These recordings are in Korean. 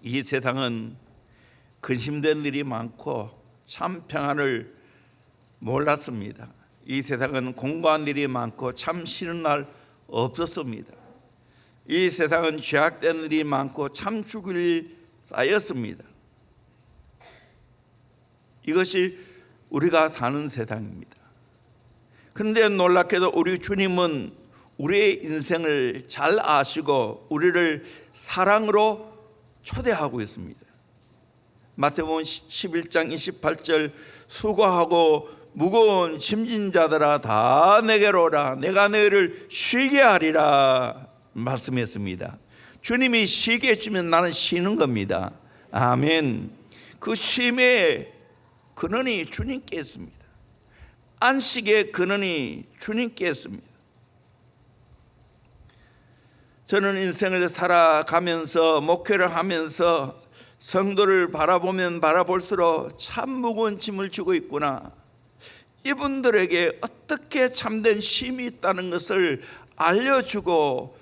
이 세상은 근심된 일이 많고 참 평안을 몰랐습니다. 이 세상은 공고한 일이 많고 참 쉬는 날 없었습니다. 이 세상은 죄악된 일이 많고 참 죽을 일 쌓였습니다. 이것이 우리가 사는 세상입니다. 그런데 놀랍게도 우리 주님은 우리의 인생을 잘 아시고 우리를 사랑으로 초대하고 있습니다. 마태복음 11장 28절 수고하고 무거운 짐진 자들아 다 내게로 오라 내가 너희를 쉬게 하리라 말씀했습니다. 주님이 쉬게 해주면 나는 쉬는 겁니다. 아멘. 그 쉼의 근원이 주님께 있습니다. 안식의 근원이 주님께 있습니다. 저는 인생을 살아가면서 목회를 하면서 성도를 바라보면 바라볼수록 참 무거운 짐을 지고 있구나, 이분들에게 어떻게 참된 쉼이 있다는 것을 알려주고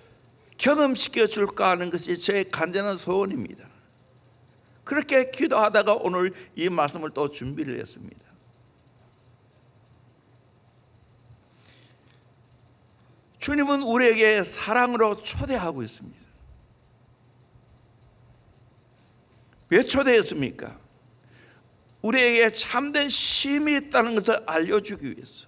경험시켜 줄까 하는 것이 제 간절한 소원입니다. 그렇게 기도하다가 오늘 이 말씀을 또 준비를 했습니다. 주님은 우리에게 사랑으로 초대하고 있습니다. 왜 초대했습니까? 우리에게 참된 쉼이 있다는 것을 알려주기 위해서.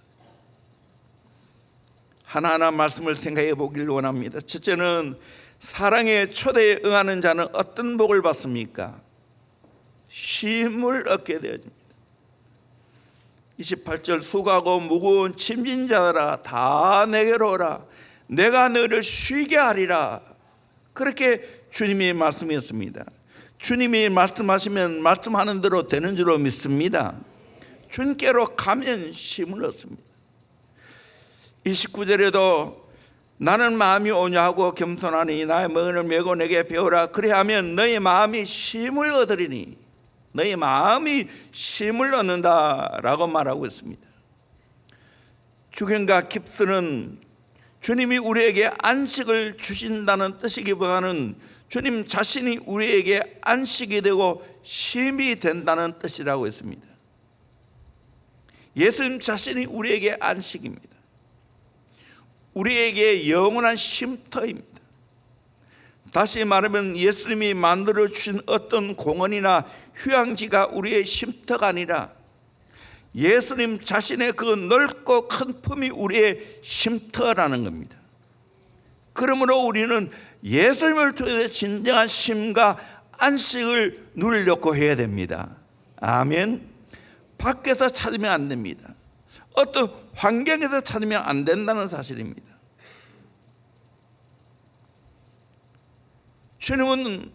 하나하나 말씀을 생각해 보길 원합니다. 첫째는 사랑의 초대에 응하는 자는 어떤 복을 받습니까? 쉼을 얻게 되어집니다. 28절 수고하고 무거운 짐진 자들아 다 내게로 오라 내가 너희를 쉬게 하리라. 그렇게 주님이 말씀했습니다. 주님이 말씀하시면 말씀하는 대로 되는 줄로 믿습니다. 주님께로 가면 쉼을 얻습니다. 29절에도 나는 마음이 온유하고 겸손하니 나의 멍을 메고 내게 배우라 그리하면 너희 마음이 쉼을 얻으리니, 너희 마음이 쉼을 얻는다라고 말하고 있습니다. 주경과 깁스는 주님이 우리에게 안식을 주신다는 뜻이기보다는 주님 자신이 우리에게 안식이 되고 쉼이 된다는 뜻이라고 했습니다. 예수님 자신이 우리에게 안식입니다. 우리에게 영원한 쉼터입니다. 다시 말하면 예수님이 만들어 주신 어떤 공원이나 휴양지가 우리의 쉼터가 아니라 예수님 자신의 그 넓고 큰 품이 우리의 쉼터라는 겁니다. 그러므로 우리는 예수님을 통해서 진정한 쉼과 안식을 누리려고 해야 됩니다. 아멘. 밖에서 찾으면 안 됩니다. 어떤 환경에서 찾으면 안 된다는 사실입니다. 주님은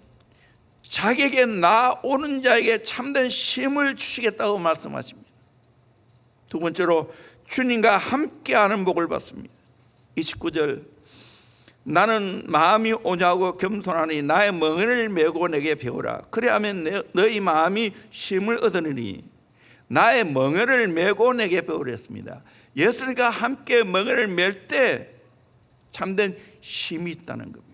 자기에게 나오는 자에게 참된 쉼을 주시겠다고 말씀하십니다. 두 번째로 주님과 함께하는 복을 받습니다. 29절 나는 마음이 온유하고 겸손하니 나의 멍에를 메고 내게 배우라 그리하면 너희 마음이 쉼을 얻으리니 나의 멍에를 메고 내게 배우라 했습니다. 예수님과 함께 멍에를 맬 때 참된 쉼이 있다는 겁니다.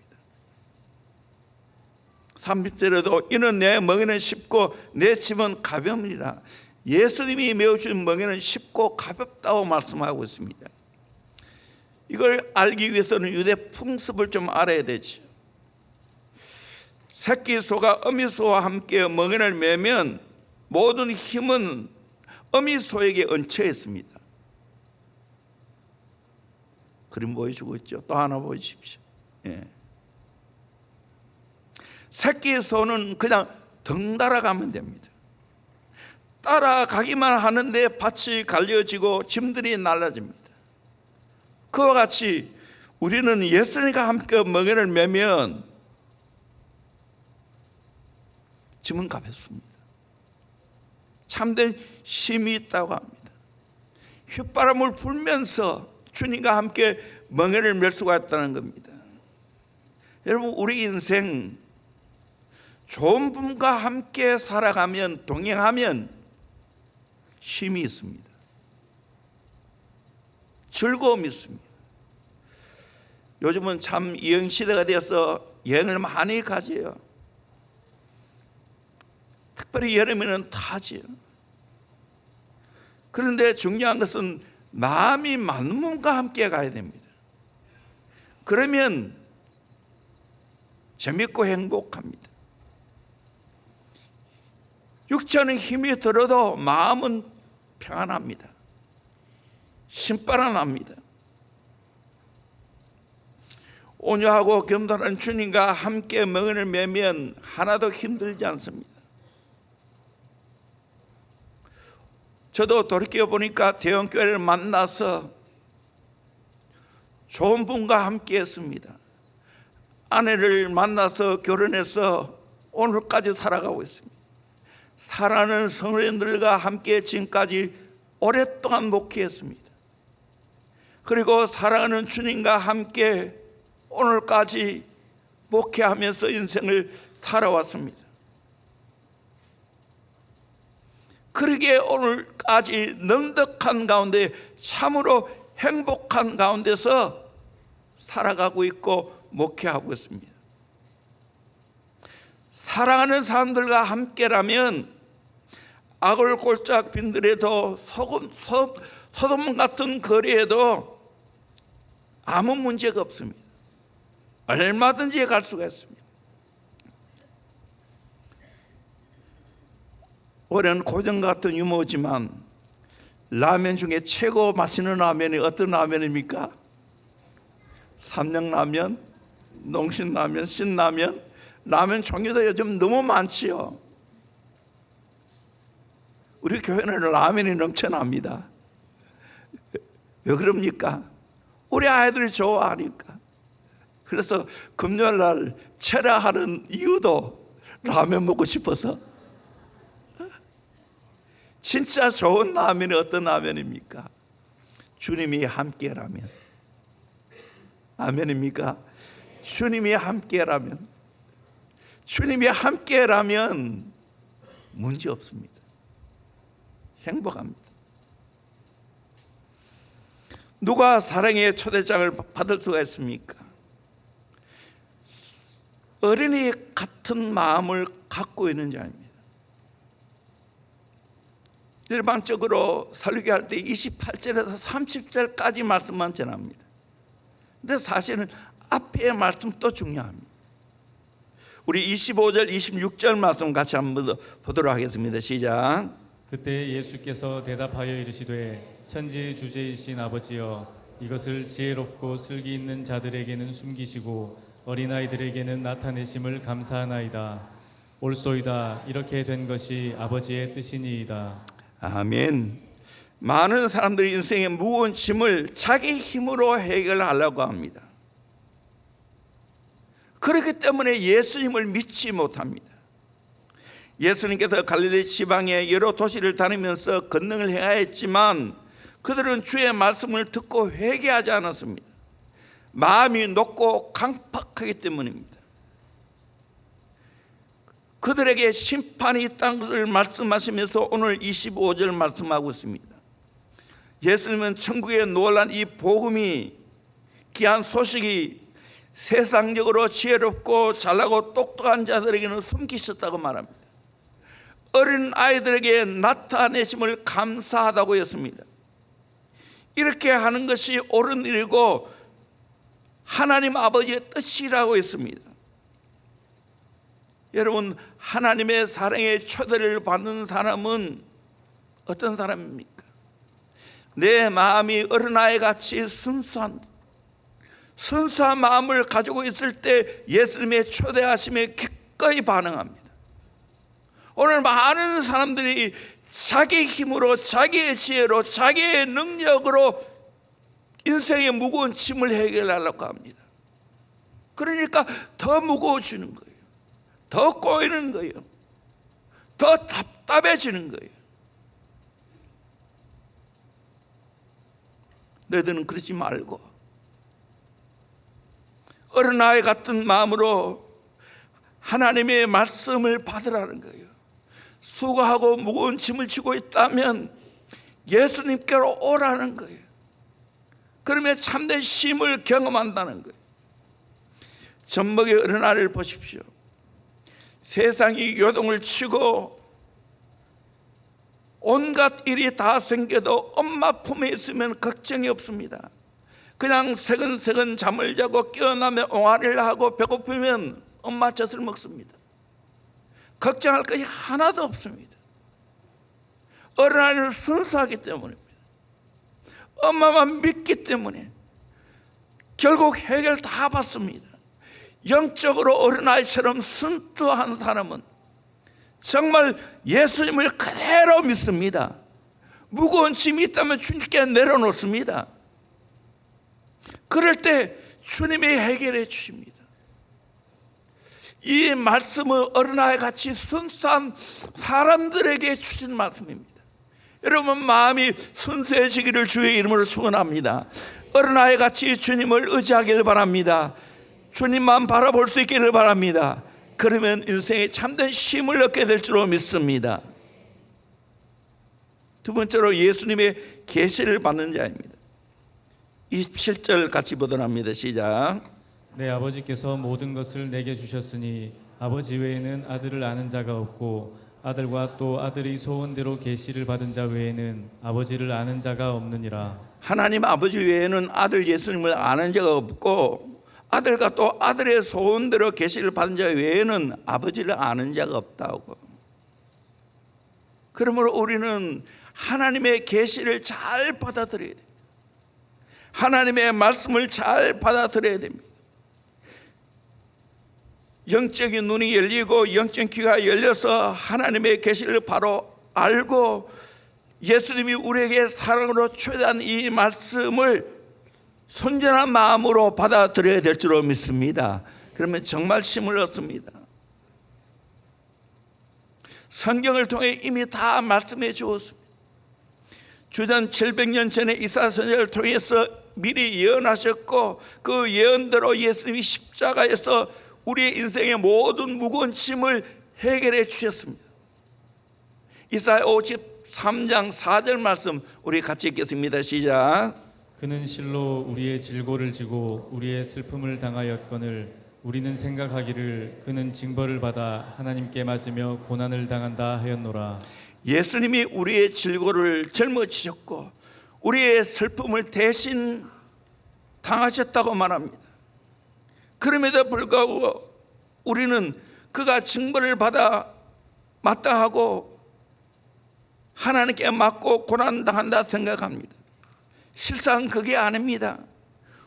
30절에도 이는 내 멍에는 쉽고 내 짐은 가벼우니라. 예수님이 메어주신 멍에는 쉽고 가볍다고 말씀하고 있습니다. 이걸 알기 위해서는 유대 풍습을 좀 알아야 되죠. 새끼 소가 어미 소와 함께 멍에를 매면 모든 힘은 어미 소에게 얹혀 있습니다. 그림 보여주고 있죠. 또 하나 보여주십시오. 예. 새끼 소는 그냥 덩달아 가면 됩니다. 따라가기만 하는데 밭이 갈려지고 짐들이 날라집니다. 그와 같이 우리는 예수님과 함께 멍에를 매면 짐은 가볍습니다. 참된 쉼이 있다고 합니다. 휘바람을 불면서 주님과 함께 멍에를 맬 수가 있다는 겁니다. 여러분, 우리 인생 좋은 분과 함께 살아가면, 동행하면 쉼이 있습니다. 즐거움이 있습니다. 요즘은 참 여행 시대가 되어서 여행을 많이 가져요. 특별히 여름에는 타지요. 그런데 중요한 것은 마음이 맞는 분과 함께 가야 됩니다. 그러면 재밌고 행복합니다. 육체는 힘이 들어도 마음은 평안합니다. 신바람납니다. 온유하고 겸손한 주님과 함께 멍을 매면 하나도 힘들지 않습니다. 저도 돌이켜 보니까 대형교회를 만나서 좋은 분과 함께 했습니다. 아내를 만나서 결혼해서 오늘까지 살아가고 있습니다. 사랑하는 성도님들과 함께 지금까지 오랫동안 목회했습니다. 그리고 사랑하는 주님과 함께 오늘까지 목회하면서 인생을 살아왔습니다. 그러기에 오늘까지 넉넉한 가운데 참으로 행복한 가운데서 살아가고 있고 목회하고 있습니다. 사랑하는 사람들과 함께라면 아골골짝 빈들에도 소돔 같은 거리에도 아무 문제가 없습니다. 얼마든지 갈 수가 있습니다. 올해는 고정 같은 유머지만 라면 중에 최고 맛있는 라면이 어떤 라면입니까? 삼양라면, 농신라면, 신라면, 라면 종류도 요즘 너무 많지요. 우리 교회는 라면이 넘쳐납니다. 왜 그럽니까? 우리 아이들이 좋아하니까. 그래서 금요일날 철야하는 이유도 라면 먹고 싶어서. 진짜 좋은 라면이 어떤 라면입니까? 주님이 함께라면. 아멘입니까? 주님이 함께라면. 주님이 함께라면 문제 없습니다. 행복합니다. 누가 사랑의 초대장을 받을 수가 있습니까? 어린이 같은 마음을 갖고 있는 자입니다. 일반적으로 설교할 때 28절에서 30절까지 말씀만 전합니다. 근데 사실은 앞에 말씀도 중요합니다. 우리 25절, 26절 말씀 같이 한번 보도록 하겠습니다. 시작. 그때 예수께서 대답하여 이르시되 천지의 주제이신 아버지여 이것을 지혜롭고 슬기 있는 자들에게는 숨기시고 어린아이들에게는 나타내심을 감사하나이다. 옳소이다. 이렇게 된 것이 아버지의 뜻이니이다. 아멘. 많은 사람들이 인생의 무거운 짐을 자기 힘으로 해결하려고 합니다. 그렇기 때문에 예수님을 믿지 못합니다. 예수님께서 갈릴리 지방의 여러 도시를 다니면서 권능을 행하였지만 그들은 주의 말씀을 듣고 회개하지 않았습니다. 마음이 높고 강팍하기 때문입니다. 그들에게 심판이 있다는 것을 말씀하시면서 오늘 25절 말씀하고 있습니다. 예수님은 천국에 놀란 이 복음이, 귀한 소식이 세상적으로 지혜롭고 잘나고 똑똑한 자들에게는 숨기셨다고 말합니다. 어린 아이들에게 나타내심을 감사하다고 했습니다. 이렇게 하는 것이 옳은 일이고 하나님 아버지의 뜻이라고 했습니다. 여러분, 하나님의 사랑의 초대를 받는 사람은 어떤 사람입니까? 내 마음이 어린아이 같이 순수한 마음을 가지고 있을 때 예수님의 초대하심에 기꺼이 반응합니다. 오늘 많은 사람들이 자기 힘으로, 자기의 지혜로, 자기의 능력으로 인생의 무거운 짐을 해결하려고 합니다. 그러니까 더 무거워지는 거예요. 더 꼬이는 거예요. 더 답답해지는 거예요. 너희들은 그러지 말고 어린아이 같은 마음으로 하나님의 말씀을 받으라는 거예요. 수고하고 무거운 짐을 지고 있다면 예수님께로 오라는 거예요. 그러면 참된 쉼을 경험한다는 거예요. 젖먹이 어린아이를 보십시오. 세상이 요동을 치고 온갖 일이 다 생겨도 엄마 품에 있으면 걱정이 없습니다. 그냥 새근새근 잠을 자고 깨어나면 옹알이를 하고 배고프면 엄마 젖을 먹습니다. 걱정할 것이 하나도 없습니다. 어린아이는 순수하기 때문입니다. 엄마만 믿기 때문에 결국 해결 다 받습니다. 영적으로 어린아이처럼 순수한 사람은 정말 예수님을 그대로 믿습니다. 무거운 짐이 있다면 주님께 내려놓습니다. 그럴 때 주님이 해결해 주십니다. 이 말씀은 어린아이같이 순수한 사람들에게 주신 말씀입니다. 여러분 마음이 순수해지기를 주의 이름으로 축원합니다. 어린아이같이 주님을 의지하기를 바랍니다. 주님만 바라볼 수 있기를 바랍니다. 그러면 인생에 참된 쉼을 얻게 될 줄로 믿습니다. 두 번째로 예수님의 계시를 받는 자입니다. 27절 같이 보도록 합니다. 시작. 내 아버지께서 모든 것을 내게 주셨으니 아버지 외에는 아들을 아는 자가 없고 아들과 또 아들이 소원대로 계시를 받은 자 외에는 아버지를 아는 자가 없느니라. 하나님 아버지 외에는 아들 예수님을 아는 자가 없고 아들과 또 아들의 소원대로 계시를 받은 자 외에는 아버지를 아는 자가 없다고. 그러므로 우리는 하나님의 계시를 잘 받아들여야 됩니다. 하나님의 말씀을 잘 받아들여야 됩니다. 영적인 눈이 열리고 영적인 귀가 열려서 하나님의 계시를 바로 알고 예수님이 우리에게 사랑으로 초대한 이 말씀을 순전한 마음으로 받아들여야 될 줄로 믿습니다. 그러면 정말 힘을 얻습니다. 성경을 통해 이미 다 말씀해 주었습니다. 주전 700년 전에 이사야 선지자를 통해서 미리 예언하셨고 그 예언대로 예수님이 십자가에서 우리의 인생의 모든 무거운 짐을 해결해 주셨습니다. 이사야 53장 4절 말씀 우리 같이 읽겠습니다. 시작. 그는 실로 우리의 질고를 지고 우리의 슬픔을 당하였거늘 우리는 생각하기를 그는 징벌을 받아 하나님께 맞으며 고난을 당한다 하였노라. 예수님이 우리의 질고를 짊어지셨고 우리의 슬픔을 대신 당하셨다고 말합니다. 그럼에도 불구하고 우리는 그가 징벌을 받아 마땅하고 하나님께 맞고 고난당한다 생각합니다. 실상 그게 아닙니다.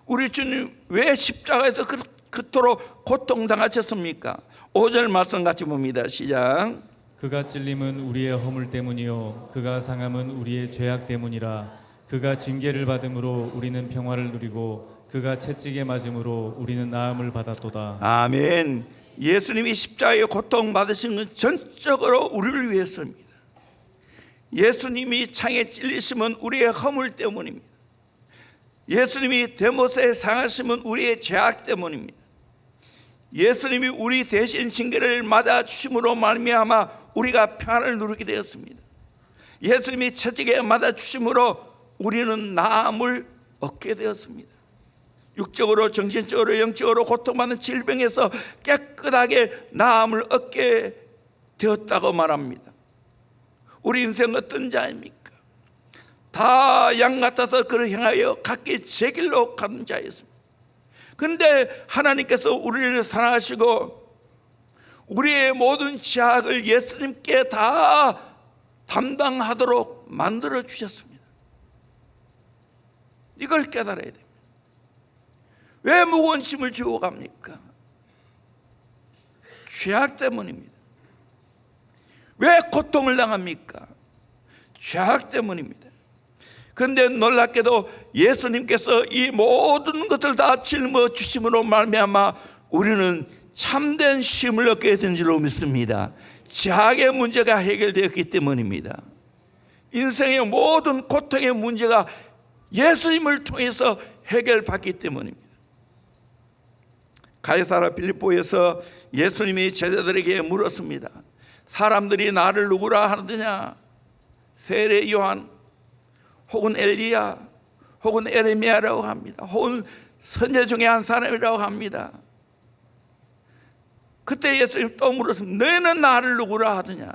우리 주님 왜 십자가에서 그토록 고통당하셨습니까? 5절 말씀 같이 봅니다. 시작. 그가 찔림은 우리의 허물 때문이요 그가 상함은 우리의 죄악 때문이라. 그가 징계를 받음으로 우리는 평화를 누리고 그가 채찍에 맞음으로 우리는 나음을 받았도다. 아멘. 예수님이 십자가에 고통받으신 건 전적으로 우리를 위해서입니다. 예수님이 창에 찔리심은 우리의 허물 때문입니다. 예수님이 대못에 상하심은 우리의 죄악 때문입니다. 예수님이 우리 대신 징계를 맞아 주심으로 말미암아 우리가 평안을 누리게 되었습니다. 예수님이 채찍에 맞아 주심으로 우리는 나음을 얻게 되었습니다. 육적으로 정신적으로 영적으로 고통받는 질병에서 깨끗하게 나음을 얻게 되었다고 말합니다. 우리 인생 어떤 자입니까? 다 양 같아서 그를 향하여 각기 제 길로 가는 자였습니다. 그런데 하나님께서 우리를 사랑하시고 우리의 모든 죄악을 예수님께 다 담당하도록 만들어 주셨습니다. 이걸 깨달아야 됩니다. 왜 무거운 짐을 지고 갑니까? 죄악 때문입니다. 왜 고통을 당합니까? 죄악 때문입니다. 그런데 놀랍게도 예수님께서 이 모든 것을 다 짊어주심으로 말미암아 우리는 참된 쉼을 얻게 된 줄로 믿습니다. 죄악의 문제가 해결되었기 때문입니다. 인생의 모든 고통의 문제가 예수님을 통해서 해결받기 때문입니다. 가이사랴 빌립보에서 예수님이 제자들에게 물었습니다. 사람들이 나를 누구라 하느냐? 세례 요한 혹은 엘리야 혹은 에레미야라고 합니다. 혹은 선제 중에 한 사람이라고 합니다. 그때 예수님 또 물었습니다. 너희는 나를 누구라 하느냐?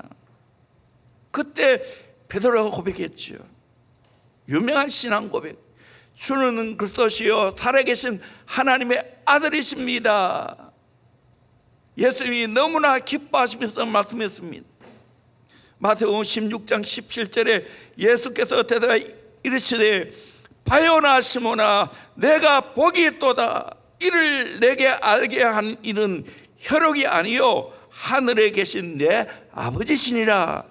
그때 베드로가 고백했죠. 유명한 신앙 고백. 주는 그리스도시요 살아계신 하나님의 아들이십니다. 예수님이 너무나 기뻐하시면서 말씀했습니다. 마태복음 16장 17절에 예수께서 대답하여 이르시되 바요나 시몬아 내가 복이 있도다. 이를 내게 알게 한 이는 혈육이 아니요 하늘에 계신 내 아버지시니라.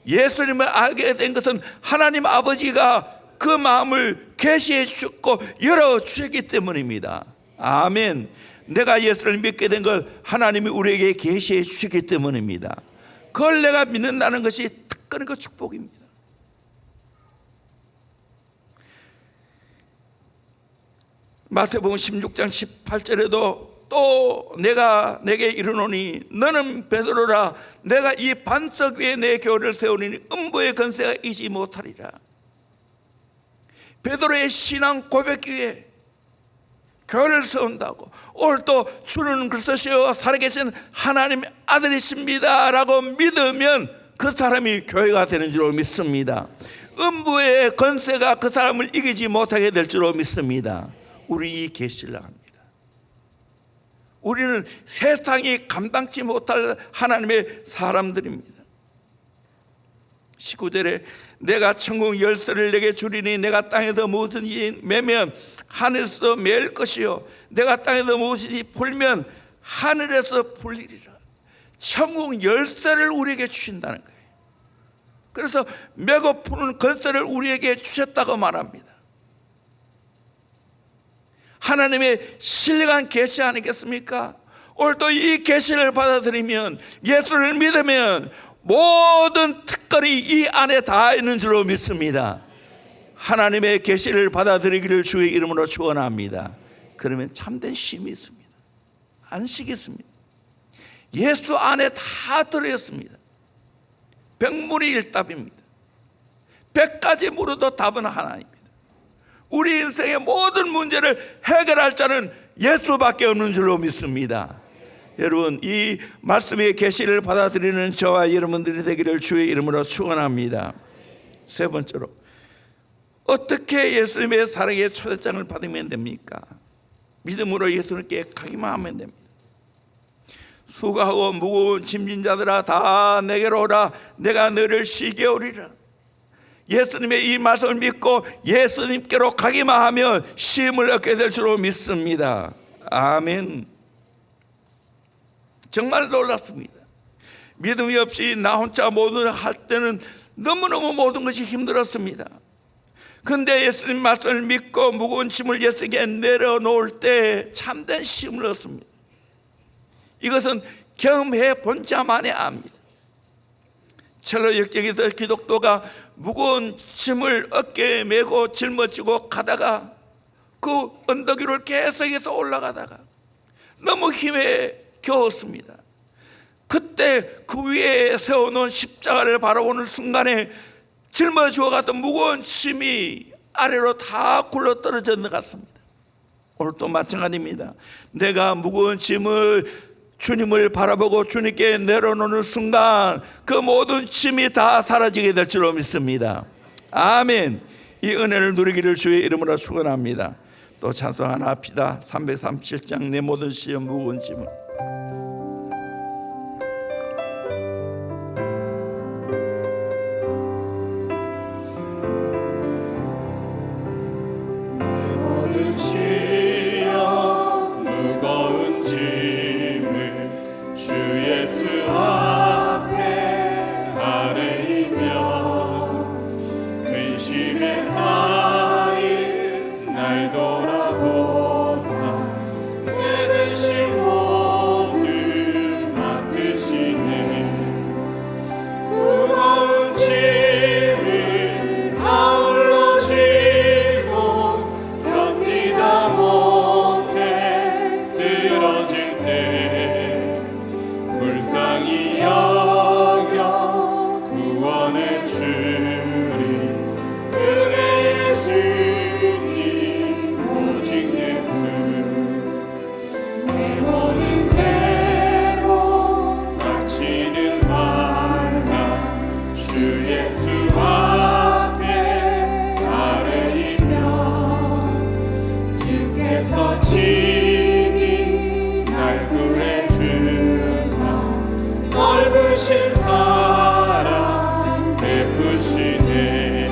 예수님을 알게 된 것은 하나님 아버지가 그 마음을 계시해 주셨고 열어주셨기 때문입니다. 아멘. 내가 예수를 믿게 된 것 하나님이 우리에게 계시해 주셨기 때문입니다. 그걸 내가 믿는다는 것이 특권의 그 축복입니다. 마태복음 16장 18절에도 또 내가 내게 이르노니 너는 베드로라. 내가 이 반석 위에 내 교회를 세우리니 음부의 권세가 이지 못하리라. 베드로의 신앙 고백 위에 교회를 세운다고, 오늘 또 주는 그리스도시요 살아계신 하나님의 아들이십니다 라고 믿으면 그 사람이 교회가 되는 줄로 믿습니다. 음부의 권세가 그 사람을 이기지 못하게 될 줄로 믿습니다. 우리 이 계시를 합니다. 우리는 세상이 감당치 못할 하나님의 사람들입니다. 19절에 내가 천국 열쇠를 내게 주리니 내가 땅에서 무엇이든지 매면 하늘에서 매일 것이요 내가 땅에서 무엇이든지 풀면 하늘에서 풀리리라. 천국 열쇠를 우리에게 주신다는 거예요. 그래서 매고 푸는 권세를 우리에게 주셨다고 말합니다. 하나님의 신령한 계시 아니겠습니까? 오늘도 이 계시를 받아들이면, 예수를 믿으면 모든 특권이 이 안에 다 있는 줄로 믿습니다. 하나님의 계시를 받아들이기를 주의 이름으로 축원합니다. 그러면 참된 쉼이 있습니다. 안식이 있습니다. 예수 안에 다 들어있습니다. 백문이일답입니다. 100가지 물어도 답은 하나입니다. 우리 인생의 모든 문제를 해결할 자는 예수밖에 없는 줄로 믿습니다. 여러분, 이 말씀의 계시를 받아들이는 저와 여러분들이 되기를 주의 이름으로 축원합니다. 세 번째로, 어떻게 예수님의 사랑의 초대장을 받으면 됩니까? 믿음으로 예수님께 가기만 하면 됩니다. 수고하고 무거운 짐진 자들아 다 내게로 오라. 내가 너를 쉬게 하리라. 예수님의 이 말씀을 믿고 예수님께로 가기만 하면 쉼을 얻게 될 줄로 믿습니다. 아멘. 정말 놀랍습니다. 믿음이 없이 나 혼자 모든 할 때는 너무너무 모든 것이 힘들었습니다. 그런데 예수님 말씀을 믿고 무거운 짐을 예수님께 내려놓을 때 참된 쉼을 얻습니다. 이것은 경험해 본 자만이 압니다. 첼로 역적에서 기독도가 무거운 짐을 어깨에 메고 짊어지고 가다가 그 언덕 위를 계속해서 올라가다가 너무 힘에 겨웠습니다. 그때 그 위에 세워놓은 십자가를 바라보는 순간에 짊어지고 갔던 무거운 짐이 아래로 다 굴러 떨어진 것 같습니다. 오늘도 마찬가지입니다. 내가 무거운 짐을 주님을 바라보고 주님께 내려놓는 순간 그 모든 짐이 다 사라지게 될 줄로 믿습니다. 아멘. 이 은혜를 누리기를 주의 이름으로 축원합니다. 또 찬송 하나 합시다. 337장 내 모든 시험 무거운 짐을. 날 돌아보사 내 근심 모두 참으신 사랑 베푸시네.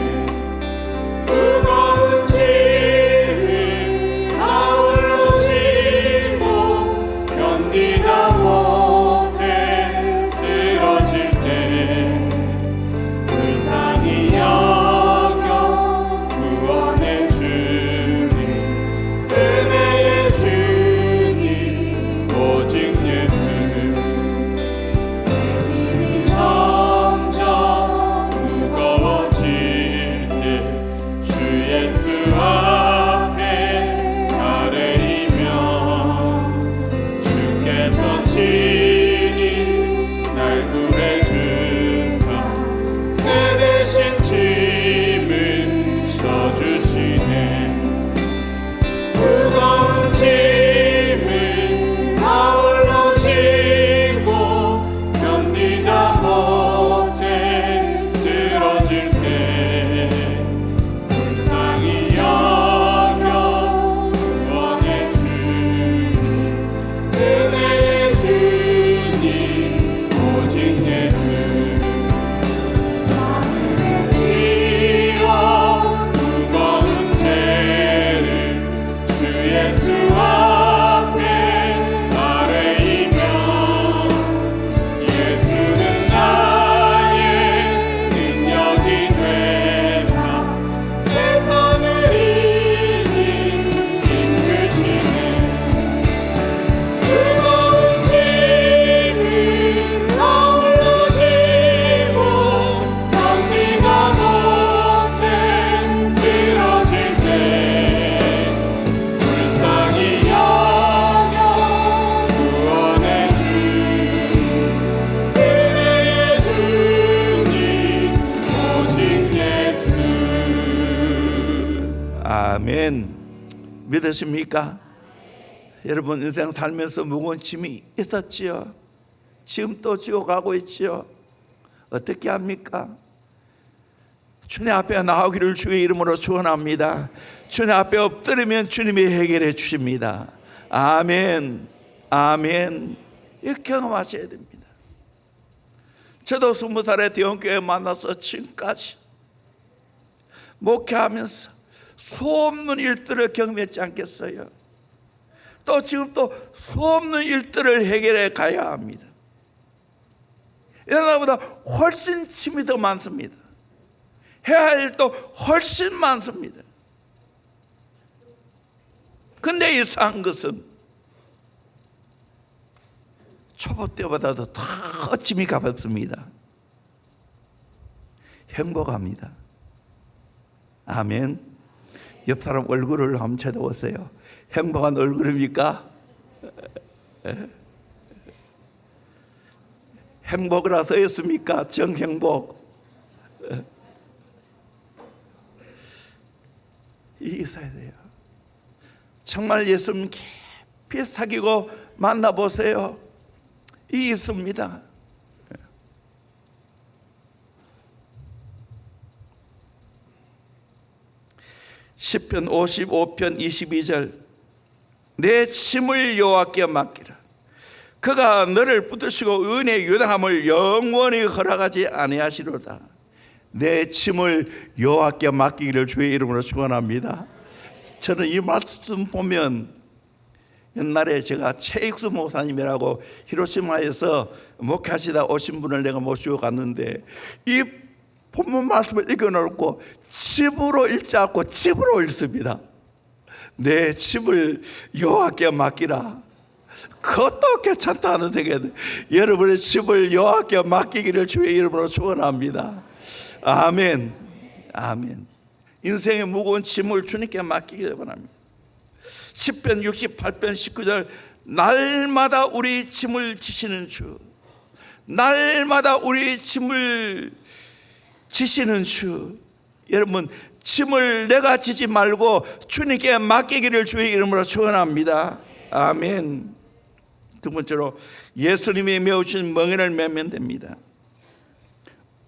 무거운 짐을 나 홀로 지고 견디다 못해 쓰러질 때 불쌍히 여겨 구원해 주니 은혜의 주님 오직 예수는 짐이 점점 무거워질 때 주 예수 앞에 아뢰이며 주께서 친히 날 구해주사 내 대신 짐을 져주시네. 무거운 짐을 나 홀로 지고 견디다 못해 쓰러질 때 불쌍히 여겨 구원해 주니 은혜의 주님 오직 예수. 마음에 지어 무서운 죄를 주 예수 앞에 아뢰이며 예수는 나의 능력이 되사 세상을 이기 힘주시네. 무거운 짐을 나 홀로 지고 견디다 못해 쓰러질 때 불쌍히 여겨 구원해 주니 은혜의 주님 오직 예수. 아멘. 믿으십니까? 여러분 인생 살면서 무거운 짐이 있었지요. 지금 또 지고 가고 있지요. 어떻게 합니까? 주님 앞에 나오기를 주의 이름으로 축원합니다. 주님 앞에 엎드리면 주님이 해결해 주십니다. 아멘. 아멘. 이렇게 경험하셔야 됩니다. 저도 20살에 대원교회 만나서 지금까지 목회하면서 수없는 일들을 경험했지 않겠어요? 또 지금 또 수없는 일들을 해결해 가야 합니다. 옛날보다 훨씬 짐이 더 많습니다. 해야 할 일도 훨씬 많습니다. 근데 이상한 것은 초보 때보다도 더 짐이 가볍습니다. 행복합니다. 아멘. 옆 사람 얼굴을 한번 쳐다보세요. 행복한 얼굴입니까? 행복이라 써있습니까? 정행복. 이게 있어야 돼요. 정말 예수님 깊이 사귀고 만나보세요. 이 있습니다. 시편 55편 22절 내 짐을 여호와께 맡기라. 그가 너를 붙드시고 은혜의 요당함을 영원히 허락하지 아니하시로다. 내 짐을 여호와께 맡기기를 주의 이름으로 축원합니다. 저는 이 말씀 보면 옛날에 제가 최익수 목사님이라고 히로시마에서 목회하시다 오신 분을 내가 모시고 갔는데 이 본문 말씀을 읽어놓고 집으로 읽지 않고 집으로 읽습니다. 내 집을 여호와께 맡기라. 그것도 괜찮다 하는 생각이 여러분의 집을 여호와께 맡기기를 주의 이름으로 축원합니다. 아멘. 아멘. 인생의 무거운 짐을 주님께 맡기기 원합니다. 시편 68편 19절 날마다 우리 짐을 지시는 주, 날마다 우리 짐을 지시는 주. 여러분 짐을 내가 지지 말고 주님께 맡기기를 주의 이름으로 축원합니다. 아멘. 두 번째로 예수님이 메우신 멍에를 메면 됩니다.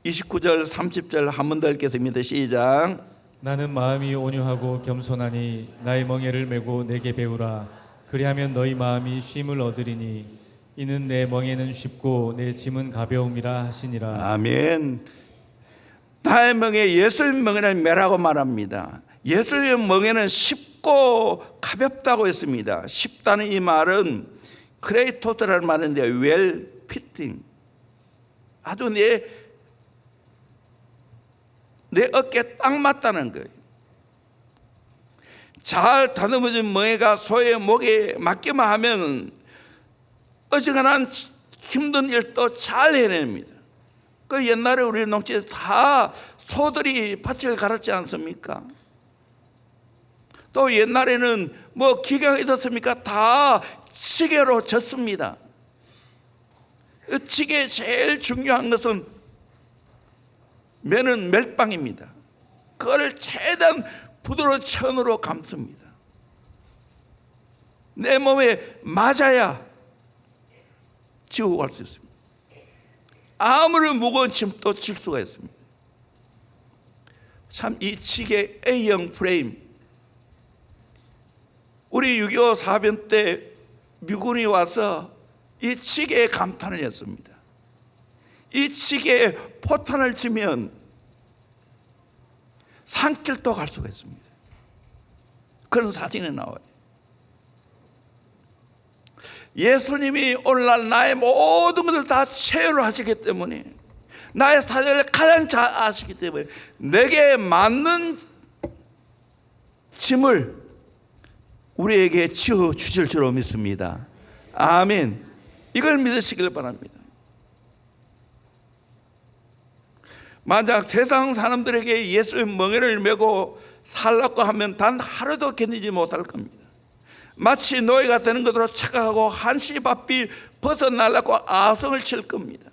29절 30절 한 번 더 읽겠습니다. 시작. 나는 마음이 온유하고 겸손하니 나의 멍에를 메고 내게 배우라. 그리하면 너희 마음이 쉼을 얻으리니 이는 내 멍에는 쉽고 내 짐은 가벼움이라 하시니라. 아멘. 나의 멍에 예수의 멍에는 매라고 말합니다. 예수의 멍에는 쉽고 가볍다고 했습니다. 쉽다는 이 말은 크레이토스라는 말인데 웰 피팅, 아주 내 어깨에 딱 맞다는 거예요. 잘 다듬어진 멍에가 소의 목에 맞기만 하면 어지간한 힘든 일도 잘 해냅니다. 그 옛날에 우리 농지에 다 소들이 밭을 갈았지 않습니까? 또 옛날에는 뭐 기계가 있었습니까? 다 지게로 젓습니다. 지게의 제일 중요한 것은 매는 멜빵입니다. 그걸 최대한 부드러운 천으로 감습니다. 내 몸에 맞아야 지우고 갈 수 있습니다. 아무리 무거운 짐도 질 수가 있습니다. 참 이 지게 A형 프레임, 우리 6.25 사변 때 미군이 와서 이 지게에 감탄을 했습니다. 이 지게에 포탄을 치면 산길도 갈 수가 있습니다. 그런 사진이 나와요. 예수님이 오늘날 나의 모든 것을 다 체험을 하시기 때문에, 나의 사정을 가장 잘 아시기 때문에 내게 맞는 짐을 우리에게 지어 주실 줄로 믿습니다. 아멘. 이걸 믿으시길 바랍니다. 만약 세상 사람들에게 예수의 멍에를 메고 살라고 하면 단 하루도 견디지 못할 겁니다. 마치 노예가 되는 것으로 착각하고 한시 바삐 벗어나려고 아성을 칠 겁니다.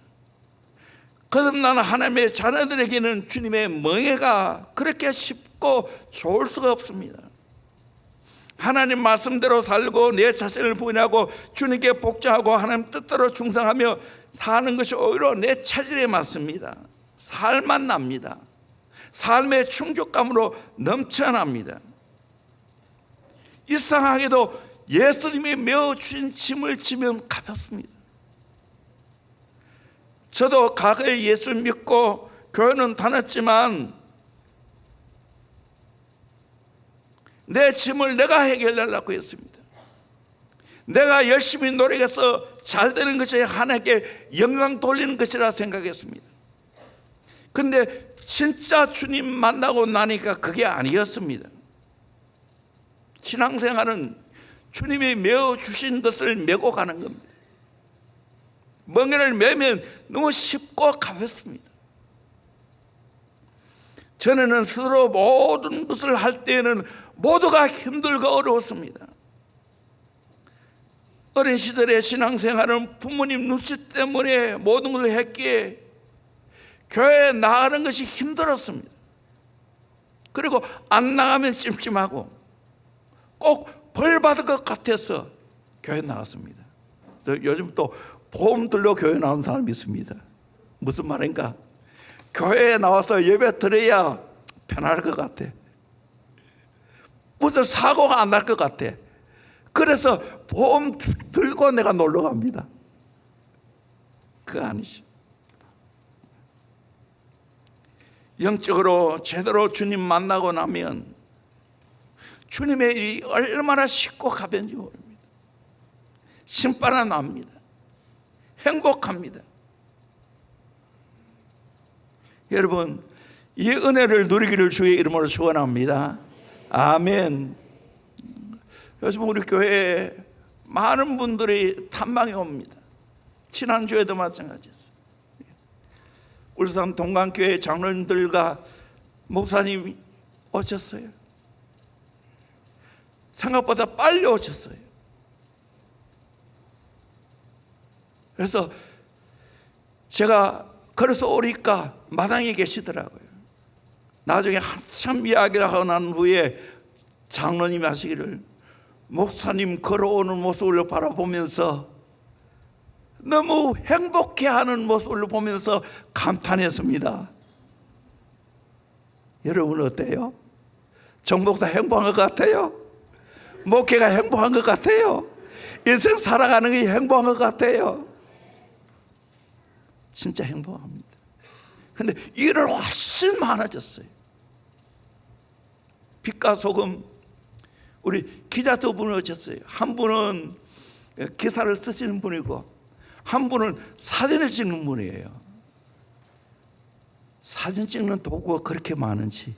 거듭나는 하나님의 자녀들에게는 주님의 멍에가 그렇게 쉽고 좋을 수가 없습니다. 하나님 말씀대로 살고 내 자신을 부인하고 주님께 복종하고 하나님 뜻대로 충성하며 사는 것이 오히려 내 체질에 맞습니다. 살만 납니다. 삶의 충족감으로 넘쳐납니다. 이상하게도 예수님이 메어 주신 짐을 지면 가볍습니다. 저도 과거에 예수를 믿고 교회는 다녔지만 내 짐을 내가 해결하려고 했습니다. 내가 열심히 노력해서 잘 되는 것이 하나님께 영광 돌리는 것이라 생각했습니다. 그런데 진짜 주님 만나고 나니까 그게 아니었습니다. 신앙생활은 주님이 메어 주신 것을 메고 가는 겁니다. 멍에를 메면 너무 쉽고 가볍습니다. 전에는 스스로 모든 것을 할 때에는 모두가 힘들고 어려웠습니다. 어린 시절의 신앙생활은 부모님 눈치 때문에 모든 것을 했기에 교회에 나가는 것이 힘들었습니다. 그리고 안 나가면 찜찜하고 꼭 벌 받을 것 같아서 교회 나갔습니다. 요즘 또 보험 들러 교회 나오는 사람이 있습니다. 무슨 말인가? 교회에 나와서 예배 드려야 편할 것 같아. 무슨 사고가 안 날 것 같아. 그래서 보험 들고 내가 놀러 갑니다. 그거 아니죠. 영적으로 제대로 주님 만나고 나면 주님의 일이 얼마나 쉽고 가벼운지 모릅니다. 신바라 납니다. 행복합니다. 여러분, 이 은혜를 누리기를 주의 이름으로 축원합니다. 아멘. 요즘 우리 교회에 많은 분들이 탐방에 옵니다. 지난주에도 마찬가지였어요. 울산 동강교회 장로님들과 목사님이 오셨어요. 생각보다 빨리 오셨어요. 그래서 제가 걸어서 오니까 마당에 계시더라고요. 나중에 한참 이야기를 하고 난 후에 장로님이 하시기를, 목사님 걸어오는 모습을 바라보면서 너무 행복해하는 모습을 보면서 감탄했습니다. 여러분 어때요? 정복도 행복한 것 같아요? 목회가 행복한 것 같아요? 인생 살아가는 게 행복한 것 같아요. 진짜 행복합니다. 근데 일은 훨씬 많아졌어요. 빛과 소금, 우리 기자 두 분이 오셨어요. 한 분은 기사를 쓰시는 분이고 한 분은 사진을 찍는 분이에요. 사진 찍는 도구가 그렇게 많은지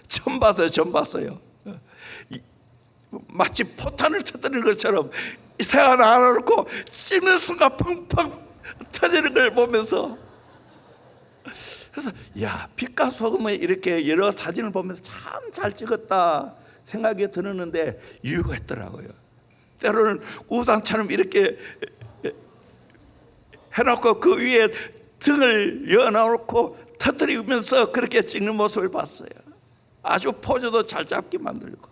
처음 봤어요. 마치 포탄을 터뜨리는 것처럼 태가 나눠놓고 찍는 순간 펑펑 터지는 걸 보면서, 그래서 야, 빛과 소금에 이렇게 여러 사진을 보면서 참 잘 찍었다 생각이 드는데 이유가 있더라고요. 때로는 우상처럼 이렇게 해놓고 그 위에 등을 여놓고 터뜨리면서 그렇게 찍는 모습을 봤어요. 아주 포즈도 잘 잡게 만들고.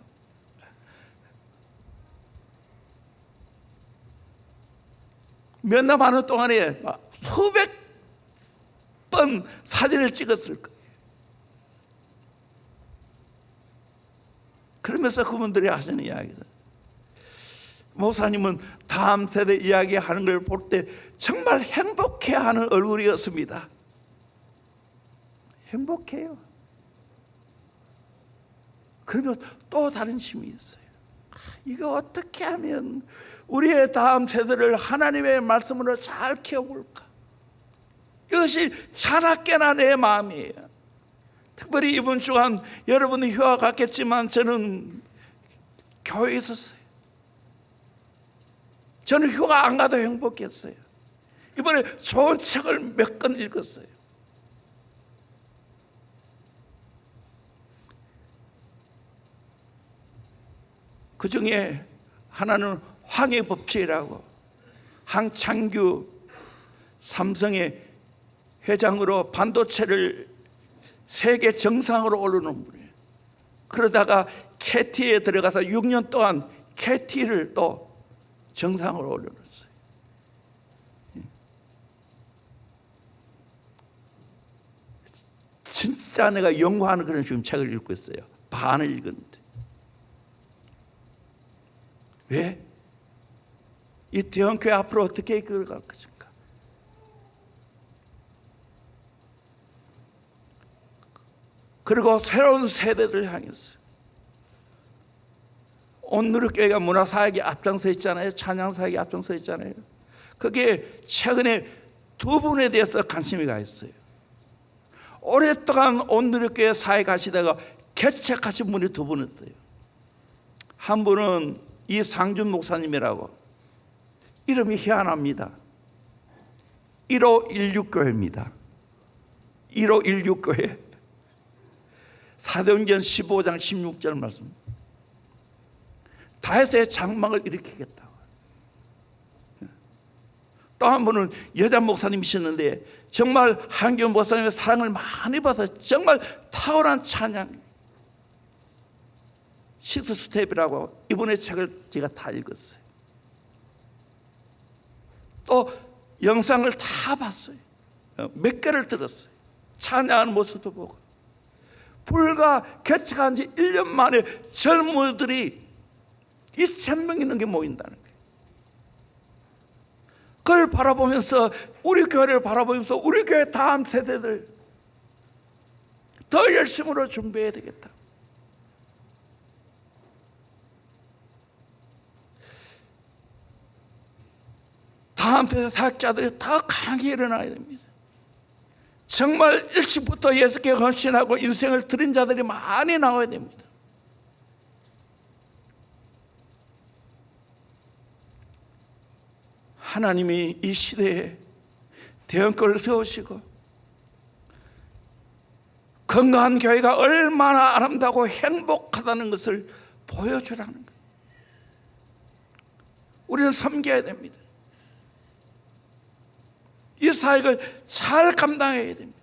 몇 년 많은 동안에 수백 번 사진을 찍었을 거예요. 그러면서 그분들이 하시는 이야기다. 목사님은 다음 세대 이야기하는 걸 볼 때 정말 행복해하는 얼굴이었습니다. 행복해요. 그러면 또 다른 힘이 있어요. 이거 어떻게 하면 우리의 다음 세대를 하나님의 말씀으로 잘 키워볼까? 이것이 자나깨나 내 마음이에요. 특별히 이번 주간 여러분은 휴가 갔겠지만 저는 교회에 있었어요. 저는 휴가 안 가도 행복했어요. 이번에 좋은 책을 몇 권 읽었어요. 그 중에 하나는 황해 법칙이라고, 황창규 삼성의 회장으로 반도체를 세계 정상으로 오르는 분이에요. 그러다가 KT에 들어가서 6년 동안 KT를 또 정상으로 올려놨어요. 진짜 내가 연구하는 그런 지금 책을 읽고 있어요. 반을 읽었는데. 왜? 이 대형교회 앞으로 어떻게 이끌어갈 것인가? 그리고 새로운 세대를 향해서 온누리교회가 문화사역에 앞장서 있잖아요. 찬양사역에 앞장서 있잖아요. 그게 최근에 두 분에 대해서 관심이 가 있어요. 오랫동안 온누리교회 사역하시다가 개척하신 분이 두 분 있어요. 한 분은 이상준 목사님이라고, 이름이 희한합니다. 1516교회입니다. 1516교회. 사도행전 15장 16절 말씀. 다윗의 장막을 일으키겠다. 또 한 분은 여자 목사님이셨는데 정말 한규 목사님의 사랑을 많이 받아서 정말 탁월한 찬양, 식스 스텝이라고, 이분의 책을 제가 다 읽었어요. 또 영상을 다 봤어요. 몇 개를 들었어요. 찬양하는 모습도 보고. 불과 개척한 지 1년 만에 젊은이들이 2,000명 있는 게 모인다는 거예요. 그걸 바라보면서, 우리 교회를 바라보면서 우리 교회 다음 세대들 더 열심으로 준비해야 되겠다. 다음 세대 사역자들이 더 강하게 일어나야 됩니다. 정말 일찍부터 예수께 헌신하고 인생을 드린 자들이 많이 나와야 됩니다. 하나님이 이 시대에 대형교회를 세우시고 건강한 교회가 얼마나 아름다고 행복하다는 것을 보여주라는 거예요. 우리는 섬겨야 됩니다. 이 사역을 잘 감당해야 됩니다.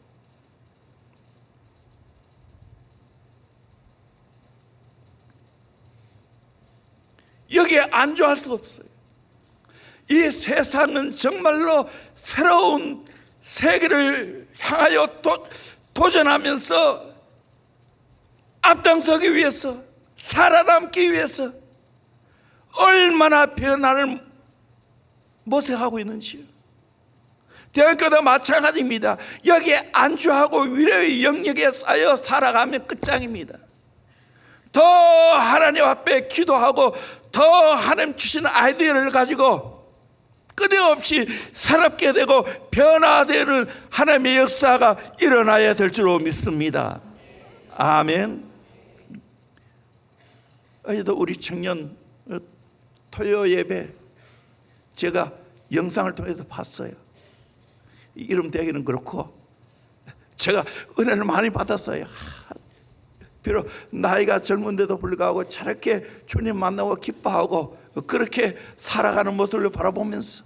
여기에 안주할 수 없어요. 이 세상은 정말로 새로운 세계를 향하여 도전하면서 앞장서기 위해서, 살아남기 위해서 얼마나 변화를 모색하고 있는지요? 대학교도 마찬가지입니다. 여기에 안주하고 위로의 영역에 쌓여 살아가면 끝장입니다. 더 하나님 앞에 기도하고 더 하나님 주시는 아이디어를 가지고 끊임없이 새롭게 되고 변화되는 하나님의 역사가 일어나야 될 줄로 믿습니다. 아멘. 어제도 우리 청년 토요 예배 제가 영상을 통해서 봤어요. 이름 대기는 그렇고 제가 은혜를 많이 받았어요. 비록 나이가 젊은데도 불구하고 저렇게 주님 만나고 기뻐하고 그렇게 살아가는 모습을 바라보면서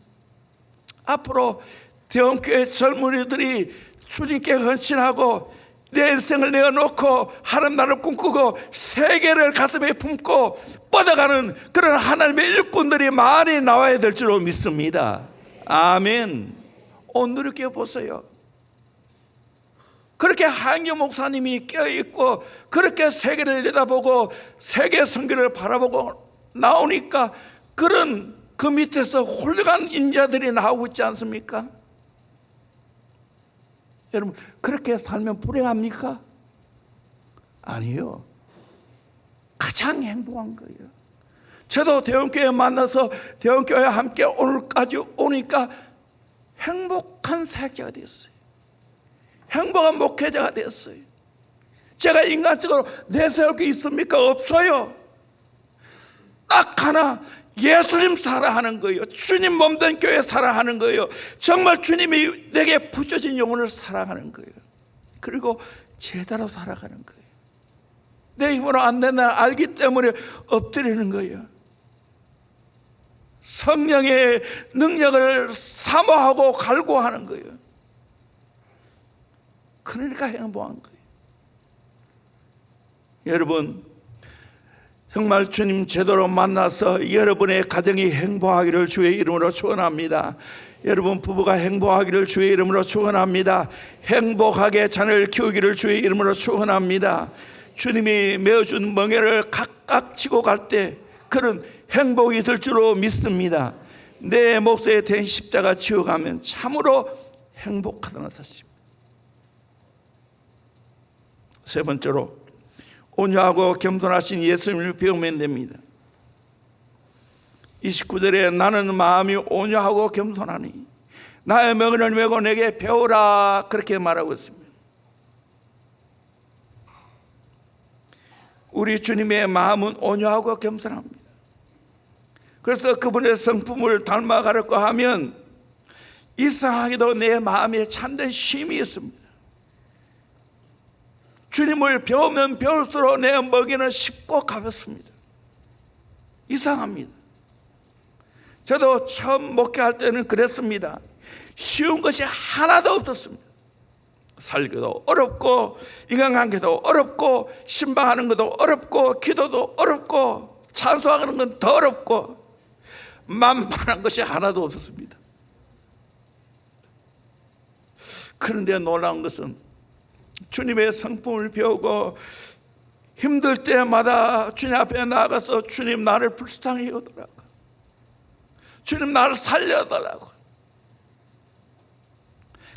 앞으로 대원교회 젊은이들이 주님께 헌신하고 내 일생을 내어놓고 하나님 나라를 꿈꾸고 세계를 가슴에 품고 뻗어가는 그런 하나님의 일꾼들이 많이 나와야 될 줄로 믿습니다. 아멘. 오늘 이렇게 보세요. 그렇게 한교 목사님이 껴있고 그렇게 세계를 내다보고 세계 선교를 바라보고 나오니까 그런 그 밑에서 훌륭한 인자들이 나오고 있지 않습니까? 여러분, 그렇게 살면 불행합니까? 아니요. 가장 행복한 거예요. 저도 대원교회 만나서 대원교회 함께 오늘까지 오니까 행복한 사역자가 됐어요. 행복한 목회자가 됐어요. 제가 인간적으로 내세울 게 있습니까? 없어요. 딱 하나, 예수님 사랑하는 거예요. 주님 몸된 교회 사랑하는 거예요. 정말 주님이 내게 붙여진 영혼을 사랑하는 거예요. 그리고 제대로 살아가는 거예요. 내 힘으로 안 된다 알기 때문에 엎드리는 거예요. 성령의 능력을 사모하고 갈구하는 거예요. 그러니까 행복한 거예요. 여러분, 정말 주님 제대로 만나서 여러분의 가정이 행복하기를 주의 이름으로 축원합니다. 여러분 부부가 행복하기를 주의 이름으로 축원합니다. 행복하게 자녀를 키우기를 주의 이름으로 축원합니다. 주님이 메어준 멍에를 각각 치고 갈 때 그런 행복이 될 줄로 믿습니다. 내 몫에 대한 십자가 지어가면 참으로 행복하다는 사실입니다. 세 번째로, 온유하고 겸손하신 예수님을 배우면 됩니다. 29절에 나는 마음이 온유하고 겸손하니 나의 멍에를 메고 내게 배우라, 그렇게 말하고 있습니다. 우리 주님의 마음은 온유하고 겸손합니다. 그래서 그분의 성품을 닮아가려고 하면 이상하게도 내 마음에 참된 쉼이 있습니다. 주님을 배우면 배울수록 내 먹이는 쉽고 가볍습니다. 이상합니다. 저도 처음 목회할 때는 그랬습니다. 쉬운 것이 하나도 없었습니다. 살기도 어렵고 인간관계도 어렵고 신방하는 것도 어렵고 기도도 어렵고 찬송하는 건 더 어렵고 만만한 것이 하나도 없었습니다. 그런데 놀라운 것은 주님의 성품을 배우고 힘들 때마다 주님 앞에 나가서 주님 나를 불쌍히 여기라고, 주님 나를 살려달라고.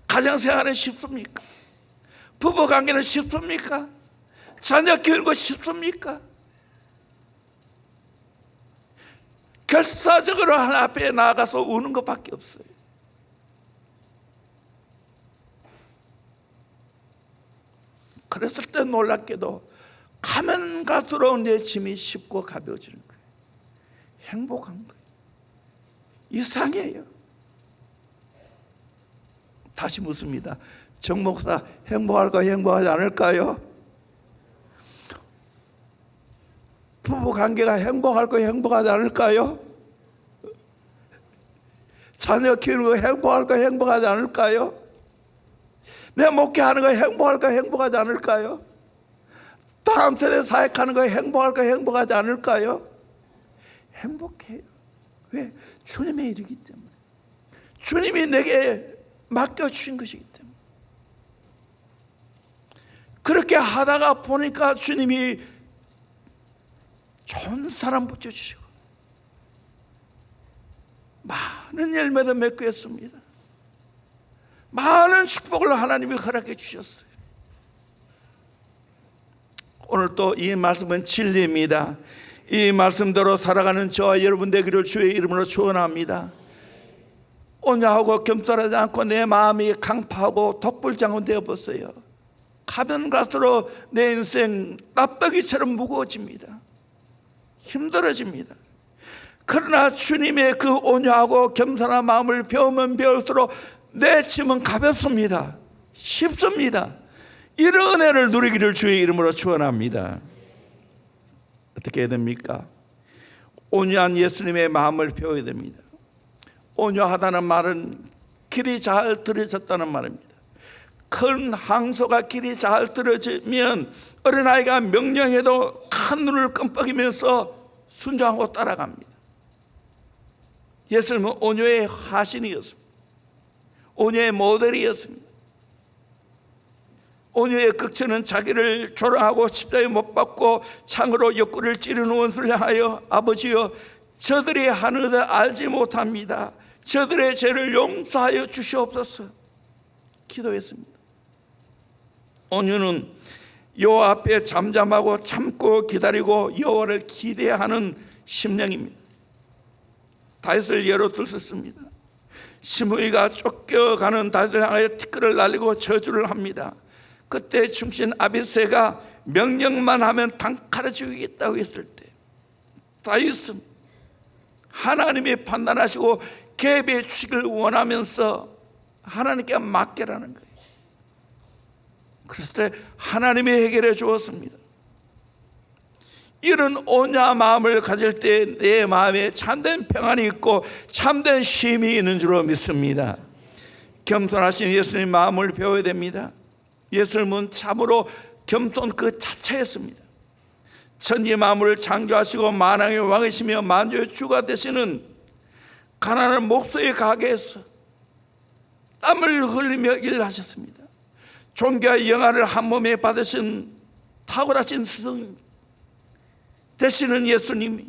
가정생활은 쉽습니까? 부부관계는 쉽습니까? 자녀 키우는 거 쉽습니까? 결사적으로 하나님 앞에 나가서 우는 것밖에 없어요. 그랬을 때 놀랍게도 가면 갈수록 내 짐이 쉽고 가벼워지는 거예요. 행복한 거예요. 이상해요. 다시 묻습니다. 정 목사, 행복할까요? 행복하지 않을까요? 부부 관계가 행복할까요? 행복하지 않을까요? 자녀 키우는 거 행복할까요? 행복하지 않을까요? 내 목회하는 거 행복할까요? 행복하지 않을까요? 다음 세대 사역하는 거 행복할까요? 행복하지 않을까요? 행복해요. 왜? 주님의 일이기 때문에, 주님이 내게 맡겨주신 것이기 때문에. 그렇게 하다가 보니까 주님이 좋은 사람 붙여주시고 많은 많은 열매도 맺고 했습니다. 많은 축복을 하나님이 허락해 주셨어요. 오늘 또 이 말씀은 진리입니다. 이 말씀대로 살아가는 저와 여러분 되기를 주의 이름으로 축원합니다. 온유하고 겸손하지 않고 내 마음이 강파하고 독불장군 되어버렸어요. 가면 갈수록 내 인생 납작이처럼 무거워집니다. 힘들어집니다. 그러나 주님의 그 온유하고 겸손한 마음을 배우면 배울수록 내 짐은 가볍습니다. 쉽습니다. 이런 은혜를 누리기를 주의 이름으로 축원합니다. 어떻게 해야 됩니까? 온유한 예수님의 마음을 배워야 됩니다. 온유하다는 말은 길이 잘 들어졌다는 말입니다. 큰 항소가 길이 잘 들어지면 어린아이가 명령해도 큰 눈을 끔뻑이면서 순종하고 따라갑니다. 예수님은 온유의 화신이었습니다. 온유의 모델이었습니다. 온유의 극처는 자기를 조롱하고 십자가에 못 박고 창으로 옆구리를 찌르는 원수를 향하여 아버지여 저들이 하는 것을 알지 못합니다. 저들의 죄를 용서하여 주시옵소서 기도했습니다. 온유는 여호와 앞에 잠잠하고 참고 기다리고 여호와를 기대하는 심령입니다. 다윗을 예로 들 수 있습니다. 시므이가 쫓겨가는 다윗을 향하여 티끌을 날리고 저주를 합니다. 그때 충신 아비새가 명령만 하면 단칼에 죽이겠다고 했을 때 다윗은 하나님이 판단하시고 계비해 주시기를 원하면서 하나님께 맡기라는 거예요. 그랬을 때 하나님이 해결해 주었습니다. 이런 온유한 마음을 가질 때 내 마음에 참된 평안이 있고 참된 쉼이 있는 줄로 믿습니다. 겸손하신 예수님 마음을 배워야 됩니다. 예수님은 참으로 겸손 그 자체였습니다. 천지 만물을 창조하시고 만왕의 왕이시며 만주의 주가 되시는 가난한 목소의 가게에서 땀을 흘리며 일하셨습니다. 존귀와 영화를 한 몸에 받으신 탁월하신 스승 되시는 예수님이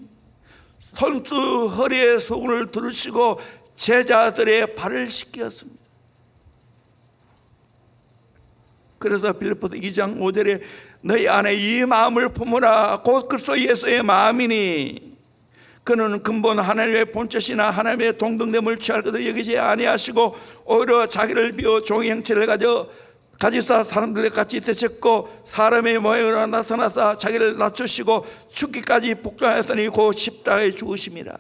손수 허리에 소금을 두르시고 제자들의 발을 씻겼습니다. 그래서 빌립보서 2장 5절에 너희 안에 이 마음을 품으라 곧 그리스도 예수의 마음이니 그는 근본 하나님의 본체시나 하나님의 동등됨을 취할 것을 여기지 아니하시고 오히려 자기를 비워 종의 형체를 가지사 사람들과 같이 되셨고 사람의 모양으로 나타나사 자기를 낮추시고 죽기까지 복종하였더니 곧 십자가에 죽으심이라.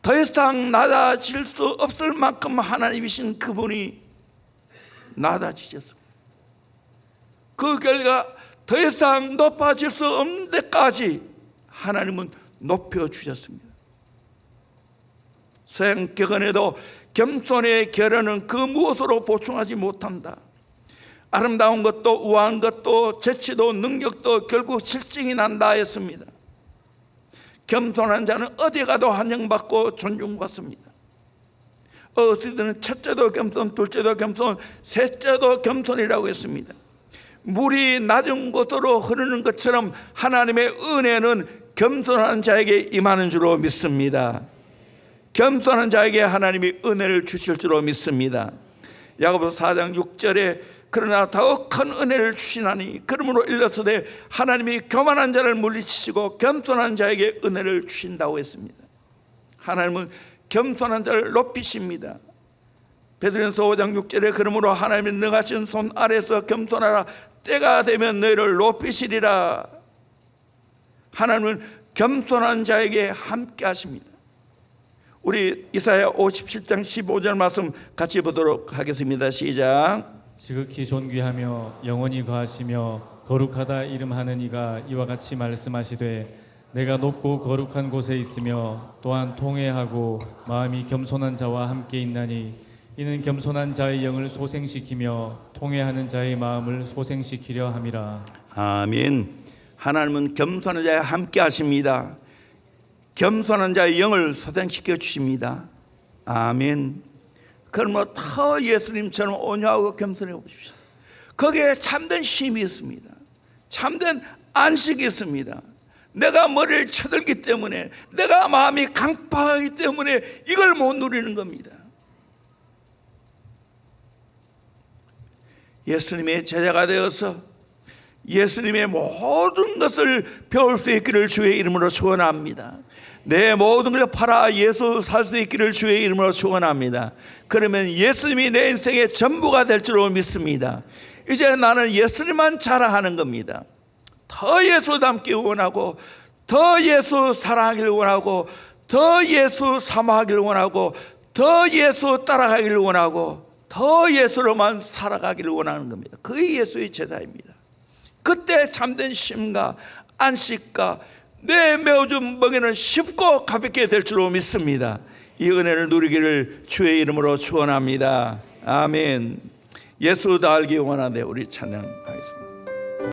더 이상 낮아질 수 없을 만큼 하나님이신 그분이 낮아지셨습니다. 그 결과 더 이상 높아질 수 없는 데까지 하나님은 높여주셨습니다. 서양격언에도 겸손의 결연은 그 무엇으로 보충하지 못한다. 아름다운 것도 우아한 것도 재치도 능력도 결국 실증이 난다 했습니다. 겸손한 자는 어디 가도 환영받고 존중받습니다. 어디든 첫째도 겸손, 둘째도 겸손, 셋째도 겸손이라고 했습니다. 물이 낮은 곳으로 흐르는 것처럼 하나님의 은혜는 겸손한 자에게 임하는 줄로 믿습니다. 겸손한 자에게 하나님이 은혜를 주실 줄로 믿습니다. 야고보서 4장 6절에 그러나 더욱 큰 은혜를 주시나니 그러므로 일러서되 하나님이 교만한 자를 물리치시고 겸손한 자에게 은혜를 주신다고 했습니다. 하나님은 겸손한 자를 높이십니다. 베드로전서 5장 6절에 그러므로 하나님이 능하신 손 아래서 겸손하라 때가 되면 너희를 높이시리라. 하나님은 겸손한 자에게 함께 하십니다. 우리 이사야 57장 15절 말씀 같이 보도록 하겠습니다. 시작. 지극히 존귀하며 영원히 거하시며 거룩하다 이름하는 이가 이와 같이 말씀하시되 내가 높고 거룩한 곳에 있으며 또한 통회하고 마음이 겸손한 자와 함께 있나니 이는 겸손한 자의 영을 소생시키며 통회하는 자의 마음을 소생시키려 함이라. 아멘. 하나님은 겸손한 자와 함께 하십니다. 겸손한 자의 영을 소생시켜 주십니다. 아멘. 그러면 더 예수님처럼 온유하고 겸손해 보십시오. 거기에 참된 쉼이 있습니다. 참된 안식이 있습니다. 내가 머리를 쳐들기 때문에, 내가 마음이 강팍하기 때문에 이걸 못 누리는 겁니다. 예수님의 제자가 되어서 예수님의 모든 것을 배울 수 있기를 주의 이름으로 축원합니다. 내 모든 걸 팔아 예수 살 수 있기를 주의 이름으로 축원합니다. 그러면 예수님이 내 인생의 전부가 될 줄로 믿습니다. 이제 나는 예수님만 자랑하는 겁니다. 더 예수 닮기 원하고, 더 예수 사랑하기를 원하고, 더 예수 사모하기를 원하고, 더 예수 따라가기를 원하고, 더 예수로만 살아가기를 원하는 겁니다. 그게 예수의 제자입니다. 그때 참된 쉼과 안식과 내 메어준 멍에는 쉽고 가볍게 될 줄로 믿습니다. 이 은혜를 누리기를 주의 이름으로 축원합니다. 아멘. 예수 다 알기 원하되 우리 찬양하겠습니다.